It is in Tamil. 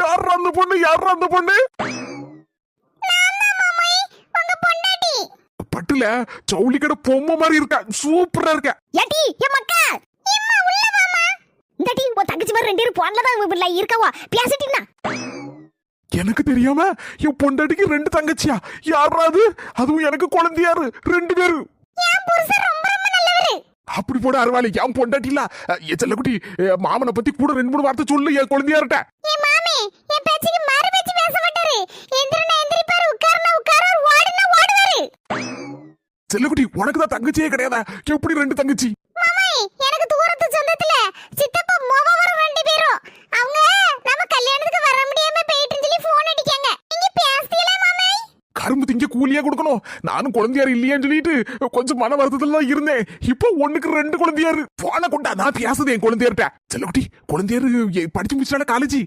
யார் அந்த பொண்ணு பட்டுல ஜவுளி கடை பொம்மை மாதிரி இருக்கா, சூப்பரா இருக்கா. ஏடி என் மக்கா எம்மா உள்ள வாமா. இந்த டீ உன் தங்கச்சி மாதிரி ரெண்டு பேரும் போன்ல தான் இருக்கவா பேசிட்டீனா? எனக்கு தெரியாம என் பொண்டாட்டிக்கு 2 தங்கச்சியா? யாராவது அதுவும் எனக்கு குழந்தையாரு 2 பேரு. என் புருஷன் ரொம்ப ரொம்ப நல்லவரு. அப்படி போட அருவாளி, என் பொண்டாட்டி இல்ல. என் செல்லக்குட்டி மாமனை பத்தி கூட 2-3 வார்த்தை சொல்லு என் குழந்தையார்ட்ட. என் மாமே என் பேச்சுக்கு மாறு பேச்சு பேச மாட்டாரு. எந்திரனா எந்திரிப்பாரு, உட்கார்னா உட்காராரு, ஓடுனா ஓடுவாரு. செல்லக்குட்டி உனக்கு தான் தங்கச்சியே கிடையாதா? எப்படி 2 தங்கச்சி? மாமே எனக்கு தூரத்து சொந்தத்துல சித்தப்பா மோவவர் 2 பேரும். அவங்க நம்ம கல்யாணத்துக்கு வர முடியாம போயிட்டு சொல்லி போன் அடிக்காங்க. நீங்க பேசுறீங்களா மாமே? கரும்பு திங்க கூலியா கொடுக்கணும். நானும் குழந்தையாரு இல்லையான்னு சொல்லிட்டு கொஞ்சம் மன வருத்தத்துல தான் இருந்தேன். இப்போ 1க்கு 2 குழந்தையாரு. போன கொண்டா நான் பேசுது என் குழந்தையார்ட்ட. செல்லக்குட்டி குழந்தையாரு படிச்சு முடிச்சால காலேஜ்.